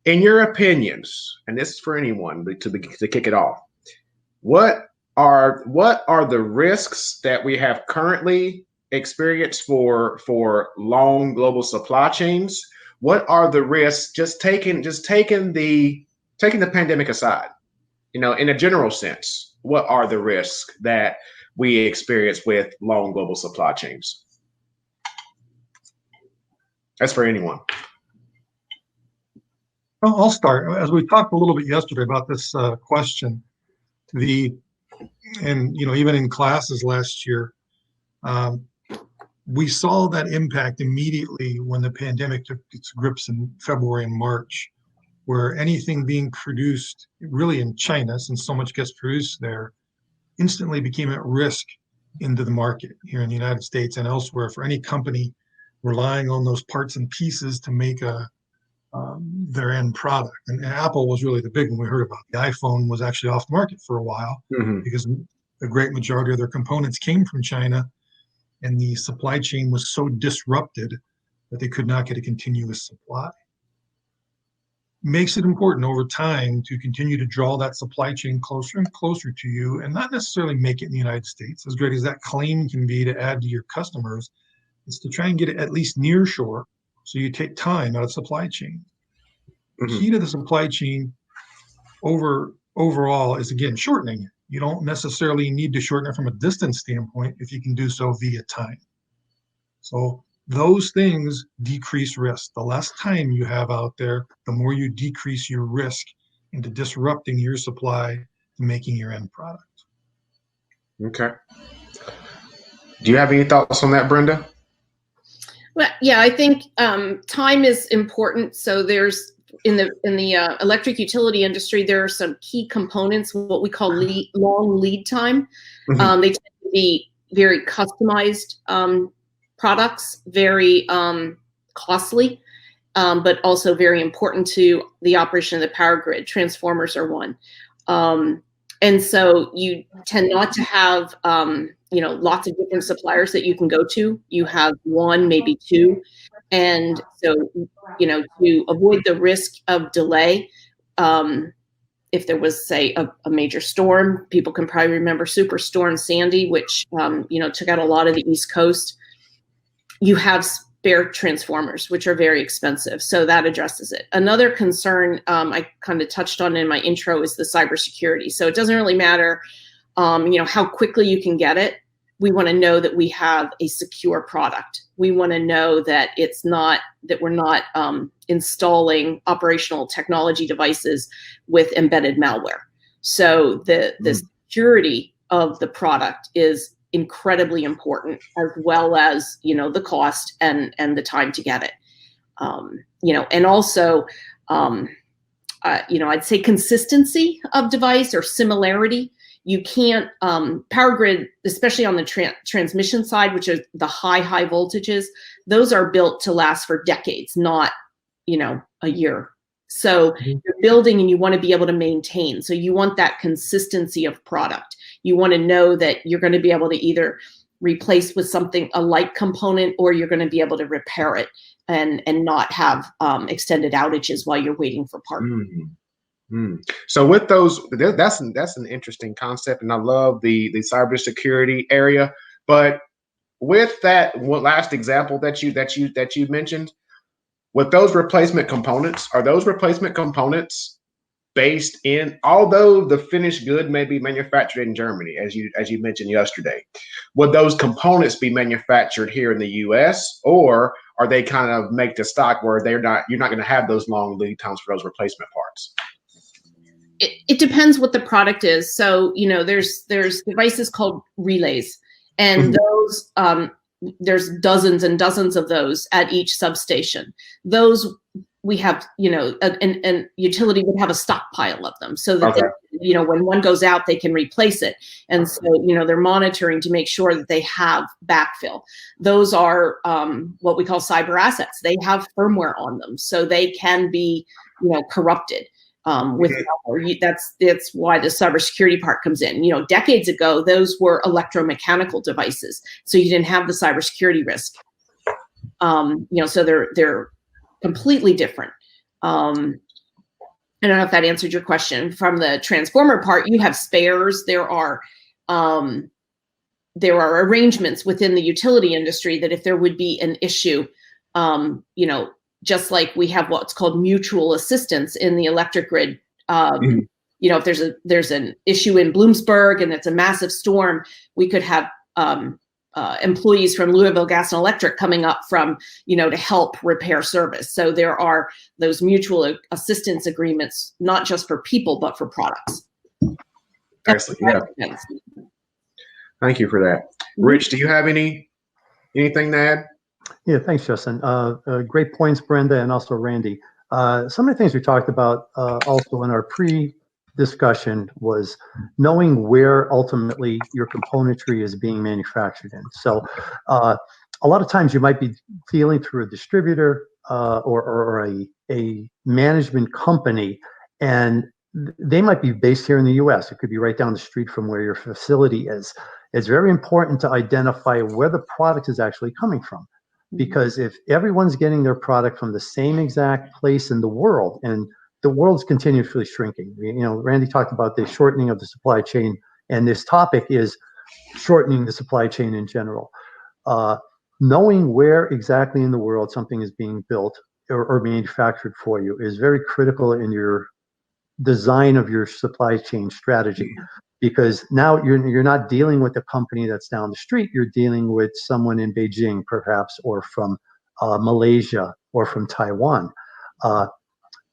In your opinions, and this is for anyone to kick it off, what are the risks that we have currently experienced for long global supply chains? What are the risks, just taking the pandemic aside, in a general sense, what are the risks that we experience with long global supply chains? That's for anyone. I'll start. As we talked a little bit yesterday about this question, even in classes last year, we saw that impact immediately when the pandemic took its grips in February and March, where anything being produced really in China, since so much gets produced there, instantly became at risk into the market here in the United States and elsewhere for any company relying on those parts and pieces to make their end product. And Apple was really the big one we heard about. The iPhone was actually off the market for a while because the great majority of their components came from China, and the supply chain was so disrupted that they could not get a continuous supply. Makes it important over time to continue to draw that supply chain closer and closer to you, and not necessarily make it in the United States. As great as that claim can be to add to your customers, is to try and get it at least near shore, so you take time out of supply chain. The key to the supply chain overall is, again, shortening it. You don't necessarily need to shorten it from a distance standpoint if you can do so via time. So those things decrease risk. The less time you have out there, the more you decrease your risk into disrupting your supply and making your end product. Okay. Do you have any thoughts on that, Brenda? Well, yeah, I think time is important. So there's in the electric utility industry, there are some key components, what we call long lead time. They tend to be very customized products, very costly, but also very important to the operation of the power grid. Transformers are one. And so you tend not to have lots of different suppliers that you can go to. You have one, maybe two. And so, to avoid the risk of delay, if there was, say, a major storm, people can probably remember Superstorm Sandy, which, took out a lot of the East Coast. You have spare transformers, which are very expensive. So that addresses it. Another concern I kind of touched on in my intro is the cybersecurity. So it doesn't really matter, how quickly you can get it. We want to know that we have a secure product. We want to know that we're not installing operational technology devices with embedded malware. So the security of the product is incredibly important, as well as, the cost and the time to get it. And also, I'd say consistency of device or similarity. You can't, power grid, especially on the transmission side, which are the high voltages, those are built to last for decades, not, a year. So you're building and you want to be able to maintain. So you want that consistency of product. You want to know that you're going to be able to either replace with something, a like component, or you're going to be able to repair it and not have extended outages while you're waiting for parts. So with those, that's an interesting concept, and I love the cybersecurity area. But with that last example that you mentioned, with those replacement components, are those replacement components based in, although the finished good may be manufactured in Germany, as you mentioned yesterday, would those components be manufactured here in the U.S., or are they kind of make to stock where you're not going to have those long lead times for those replacement parts? It depends what the product is. So, there's devices called relays, and those, there's dozens and dozens of those at each substation. Those we have, and utility would have a stockpile of them so that, when one goes out, they can replace it. And so, they're monitoring to make sure that they have backfill. Those are what we call cyber assets. They have firmware on them, so they can be, corrupted. With malware. That's why the cybersecurity part comes in. Decades ago, those were electromechanical devices, so you didn't have the cybersecurity risk. So they're completely different. I don't know if that answered your question. From the transformer part, you have spares. There are arrangements within the utility industry that if there would be an issue, you know, just like we have what's called mutual assistance in the electric grid. You know, if there's an issue in Bloomsburg and it's a massive storm, we could have employees from Louisville Gas and Electric coming up from, you know, to help repair service. So there are those mutual assistance agreements, not just for people, but for products. Excellent. Yeah. Thank you for that. Rich, do you have anything to add? Yeah, thanks, Justin. Great points, Brenda, and also Randy. Some of the things we talked about also in our pre-discussion was knowing where ultimately your componentry is being manufactured in. So a lot of times you might be dealing through a distributor or a management company, and they might be based here in the US. It could be right down the street from where your facility is. It's very important to identify where the product is actually coming from. Because if everyone's getting their product from the same exact place in the world, and the world's continuously shrinking. You know, Randy talked about the shortening of the supply chain, and this topic is shortening the supply chain in general. Knowing where exactly in the world something is being built or manufactured for you is very critical in your design of your supply chain strategy. Because now you're not dealing with a company that's down the street. You're dealing with someone in Beijing, perhaps, or from Malaysia, or from Taiwan.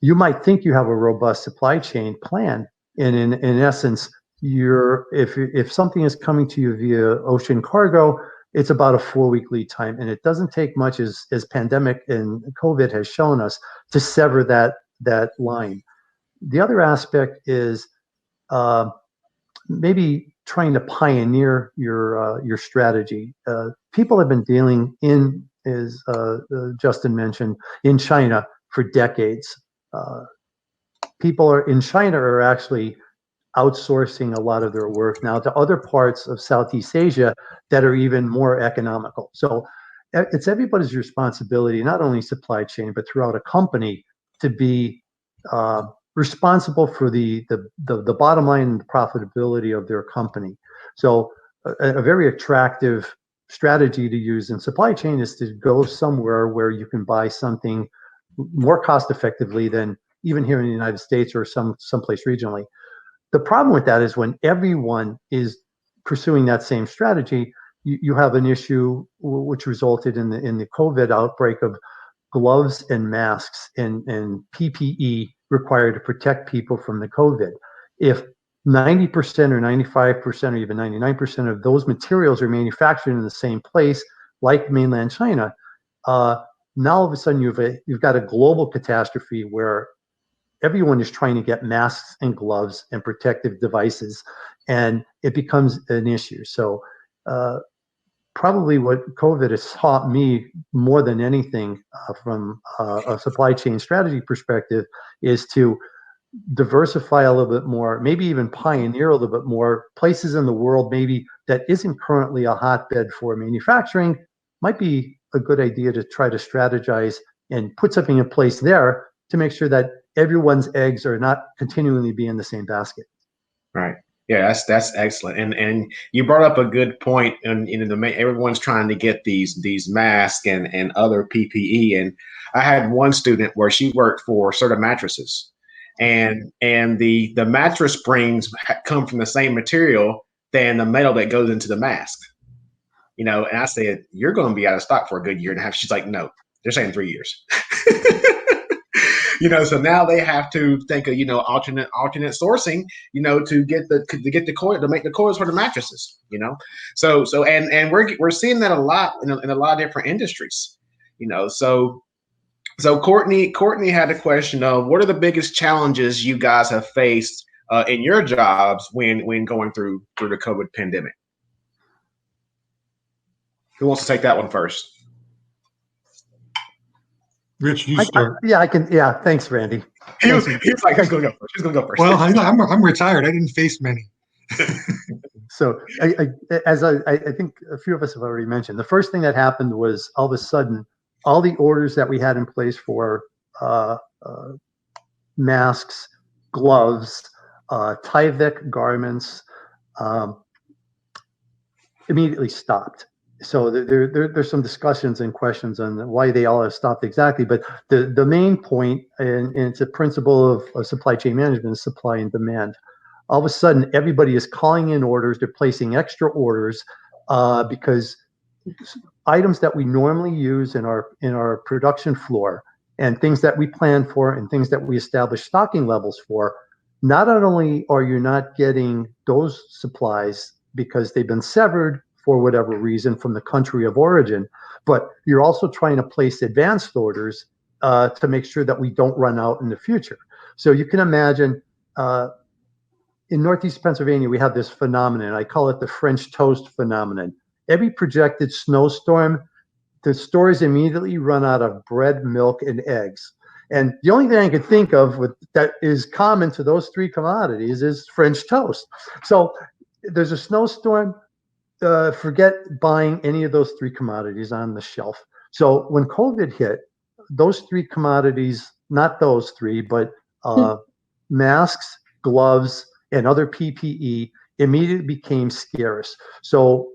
You might think you have a robust supply chain plan, and in essence, if something is coming to you via ocean cargo, it's about a 4-week lead time, and it doesn't take much, as pandemic and COVID has shown us, to sever that line. The other aspect is maybe trying to pioneer your strategy. People have been dealing in, as Justin mentioned, in China for decades. People in China are actually outsourcing a lot of their work now to other parts of Southeast Asia that are even more economical. So it's everybody's responsibility, not only supply chain, but throughout a company, to be responsible for the bottom line and the profitability of their company. So a very attractive strategy to use in supply chain is to go somewhere where you can buy something more cost effectively than even here in the United States or someplace regionally. The problem with that is when everyone is pursuing that same strategy, you have an issue which resulted in the COVID outbreak of gloves and masks and PPE required to protect people from the COVID. If 90% or 95% or even 99% of those materials are manufactured in the same place, like mainland China, now all of a sudden you've got a global catastrophe where everyone is trying to get masks and gloves and protective devices, and it becomes an issue. So probably what COVID has taught me more than anything from a supply chain strategy perspective is to diversify a little bit more, maybe even pioneer a little bit more places in the world maybe that isn't currently a hotbed for manufacturing. Might be a good idea to try to strategize and put something in place there to make sure that everyone's eggs are not continually be in the same basket. Right. Yeah, that's excellent. And you brought up a good point. And everyone's trying to get these masks and other PPE. And I had one student where she worked for Serta mattresses, and the mattress springs come from the same material than the metal that goes into the mask. You know, and I said, you're going to be out of stock for a good year and a half. She's like, no, they're saying 3 years. You know, so now they have to think of, alternate sourcing, to get the coil, to make the coils for the mattresses, So and we're seeing that a lot in a lot of different industries, So Courtney had a question of what are the biggest challenges you guys have faced in your jobs when going through the COVID pandemic? Who wants to take that one first? Rich, you start. I can. Yeah, thanks, Randy. He was like, who's going to go first? Who's going to go first? Well, I'm retired. I didn't face many. So as I think a few of us have already mentioned, the first thing that happened was all of a sudden, all the orders that we had in place for masks, gloves, Tyvek garments, immediately stopped. So there's some discussions and questions on why they all have stopped exactly. But the main point, and it's a principle of supply chain management, is supply and demand. All of a sudden, everybody is calling in orders. They're placing extra orders because items that we normally use in our production floor and things that we plan for and things that we establish stocking levels for, not only are you not getting those supplies because they've been severed for whatever reason from the country of origin, but you're also trying to place advanced orders to make sure that we don't run out in the future. So you can imagine in Northeast Pennsylvania, we have this phenomenon. I call it the French toast phenomenon. Every projected snowstorm, the stores immediately run out of bread, milk, and eggs. And the only thing I could think of that is common to those three commodities is French toast. So there's a snowstorm, forget buying any of those three commodities on the shelf. So when COVID hit, those three commodities, not those three, but masks, gloves, and other PPE immediately became scarce. So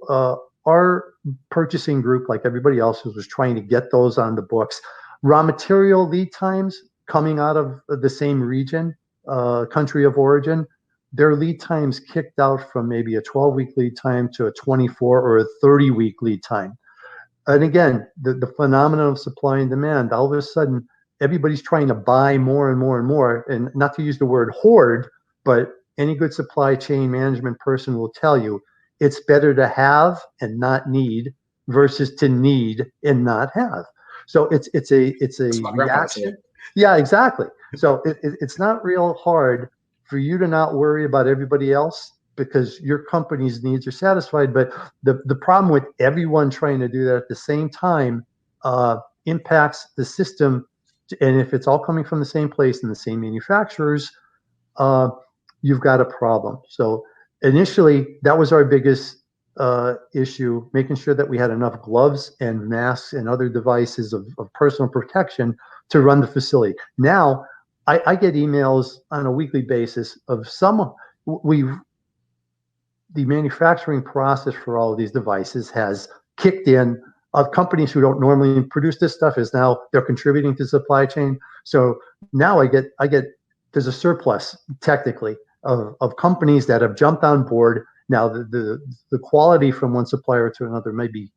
our purchasing group, like everybody else, was trying to get those on the books. Raw material lead times coming out of the same region, country of origin, their lead times kicked out from maybe a 12-week lead time to a 24 or a 30-week lead time. And again, the phenomenon of supply and demand, all of a sudden, everybody's trying to buy more and more and more. And not to use the word hoard, but any good supply chain management person will tell you it's better to have and not need versus to need and not have. So it's a reaction. Yeah, exactly. So it's not real hard for you to not worry about everybody else because your company's needs are satisfied. But the problem with everyone trying to do that at the same time impacts the system. And if it's all coming from the same place and the same manufacturers, you've got a problem. So initially, that was our biggest issue, making sure that we had enough gloves and masks and other devices of personal protection to run the facility. Now, I get emails on a weekly basis of the manufacturing process for all of these devices has kicked in. Of companies who don't normally produce this stuff is now they're contributing to supply chain. So now I get there's a surplus technically of companies that have jumped on board. Now the quality from one supplier to another may be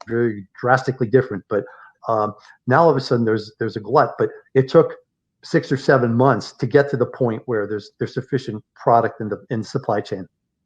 very drastically different, but now all of a sudden there's a glut. But it took 6 or 7 months to get to the point where there's sufficient product in supply chain.